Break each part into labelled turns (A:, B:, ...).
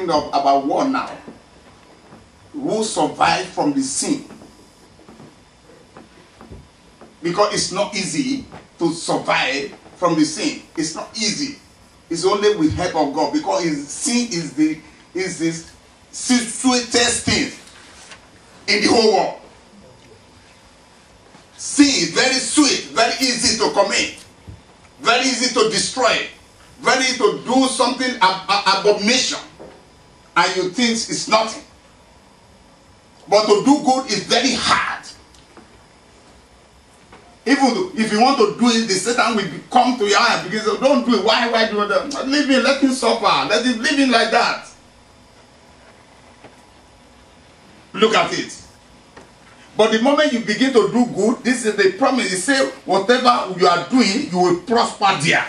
A: talking about war now. Who survived from the sin? Because it's not easy to survive from the sin. It's not easy. It's only with help of God, because sin is the sweetest thing in the whole world. Sin is very sweet, very easy to commit, very easy to destroy, very easy to do something abomination, and you think it's nothing. But to do good is very hard. Even if you want to do it, the Satan will come to your eye and begin to say, don't do it. Why do that? Leave him, let him suffer. Let him live in like that. Look at it. But the moment you begin to do good, this is the promise. He said, whatever you are doing, you will prosper there.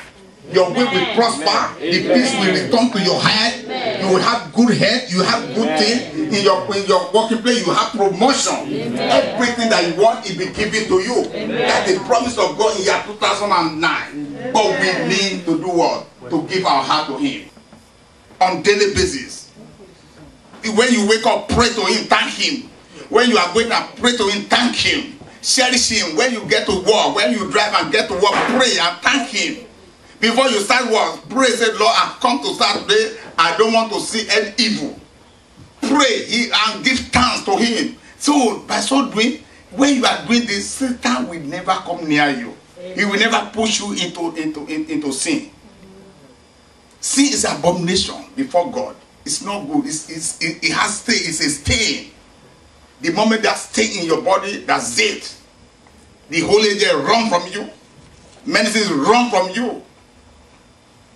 A: Your way will prosper. The peace will return to your head. You will have good health. You have good things. In your working place, you have promotion. Everything that you want, it will be given to you. That's the promise of God in year 2009. But we need to do what? To give our heart to Him. On daily basis. When you wake up, pray to Him, thank Him. When you are going to pray to Him, thank Him. Cherish Him. When you get to work, when you drive and get to work, pray and thank Him. Before you start work, pray, say, Lord, I've come to start today. I don't want to see any evil. Pray and give thanks to Him. So, by so doing, when you are doing this, Satan will never come near you. He will never push you into sin. Sin is an abomination before God. It's not good. It has stain. It's a stain. The moment that stain in your body, that's it. The Holy Angel run from you. Many things run from you.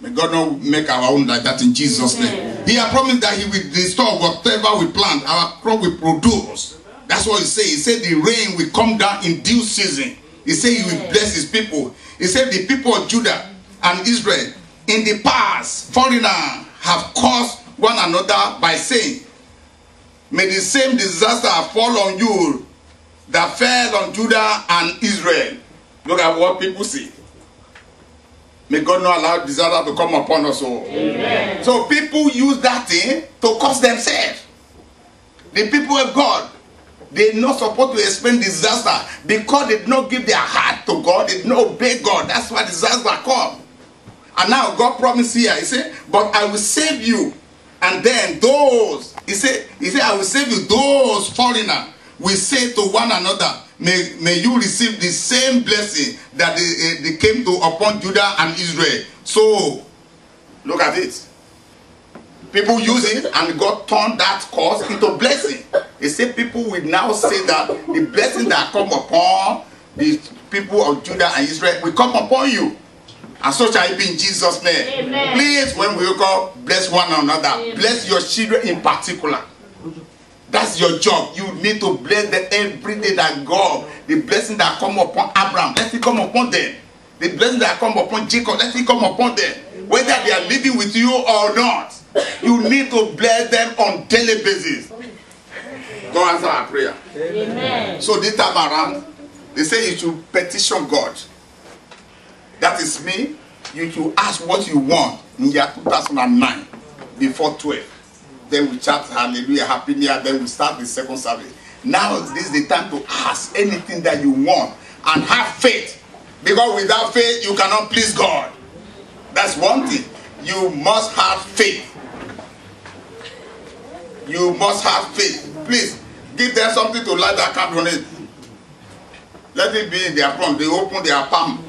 A: May God not make our own like that in Jesus' name. He has promised that He will restore whatever we plant. Our crop will produce. That's what He said. He said the rain will come down in due season. He said He will bless His people. He said the people of Judah and Israel in the past, foreigners have caused one another by saying, may the same disaster fall on you that fell on Judah and Israel. Look at what people say. May God not allow disaster to come upon us all. Amen. So people use that thing to cause themselves. The people of God, they're not supposed to experience disaster because they did not give their heart to God. They did not obey God. That's why disaster come. And now God promised here. He said, but I will save you. And then those, he said, I will save you. Those foreigners will say to one another, may you receive the same blessing that they came to upon Judah and Israel. So, look at it. People use it and God turned that cause into blessing. He said people will now say that the blessing that come upon the people of Judah and Israel will come upon you. And so shall it be in Jesus' name. Amen. Please, when we wake up, bless one another. Amen. Bless your children in particular. That's your job. You need to bless them every day that God, the blessing that come upon Abraham, let it come upon them. The blessing that come upon Jacob, let it come upon them. Whether they are living with you or not, you need to bless them on daily basis. God answer our prayer. Amen. So this time around, they say you should petition God. That is me. You should ask what you want in year 2009 before 12. Then we chat hallelujah, happy new year. Then we start the second service. Now this is the time to ask anything that you want and have faith. Because without faith, you cannot please God. That's one thing. You must have faith. You must have faith. Please, give them something to light that candle on it. Let it be in their palm. They open their palm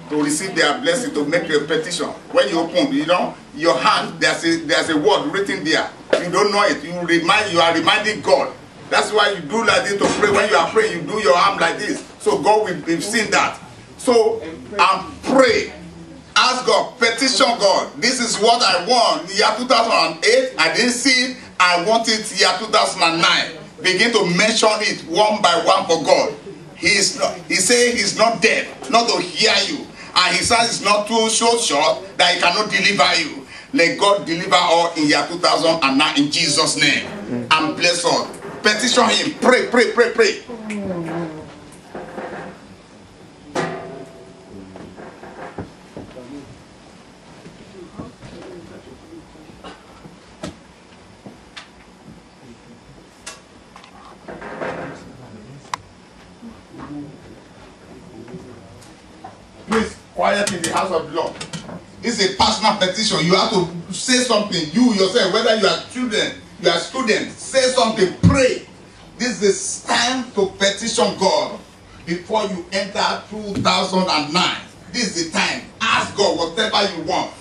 A: to receive their blessing, to make your petition. When you open, you know, your hand, there's a word written there. You don't know it. You are reminding God. That's why you do like this to pray. When you are praying, you do your arm like this. So God will be seen that. So, pray. Ask God. Petition God. This is what I want. Year 2008, I didn't see it. I want it year 2009. Begin to mention it one by one for God. He said he's not deaf, not to hear you. And his hand is not too short that he cannot deliver you. Let God deliver all in year 2009 in Jesus' name. And bless us. Petition him. Pray, pray, pray, pray. quiet in the house of the Lord. It's a personal petition. You have to say something. You yourself, whether you are children, you are students, say something, pray. This is time to petition God before you enter 2009. This is the time. Ask God whatever you want.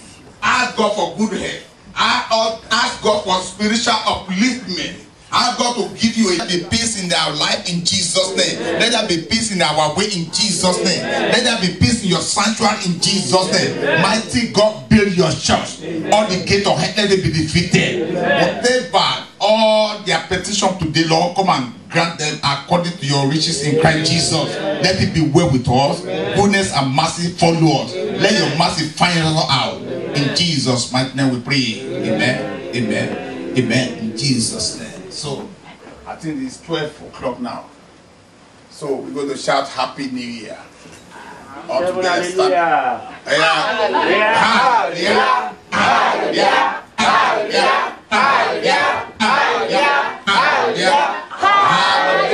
A: Ask God for good health. Ask God for spiritual upliftment. Ask God to give you a peace in our life in Jesus' name. Let there be peace in our way in Jesus' name. Let there be peace in your sanctuary in Jesus' name. Mighty God, build your church. All the gate of hell, let it be defeated. Whatever, all their petition today, Lord, come and grant them according to your riches in Christ Jesus. Let it be well with us. Goodness and mercy follow us. Let your mercy find us out. In Jesus' mighty name we pray. Amen. Amen. Amen. In Jesus' name. So, I think it's 12 o'clock now. So, we're going to shout Happy New Year. All together. Hallelujah. Hallelujah. Hallelujah. Hallelujah. Hallelujah. Hallelujah. Hallelujah. Hallelujah.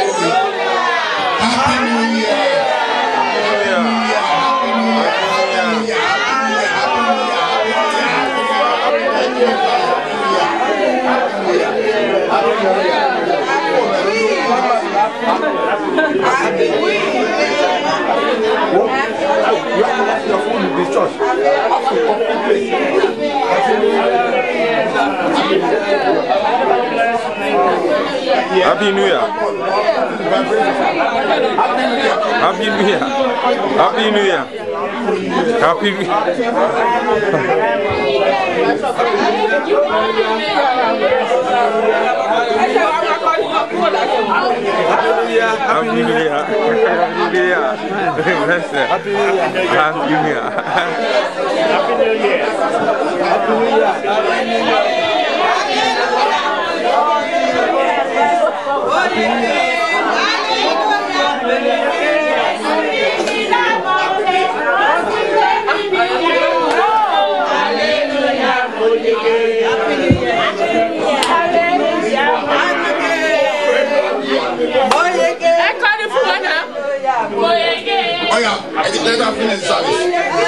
A: Happy New Year.
B: Happy New Year. Happy New Year. Happy New Year. Happy New Year. Happy New Year. Happy New Year. Happy New Year.
A: Oh yeah, let us finish service.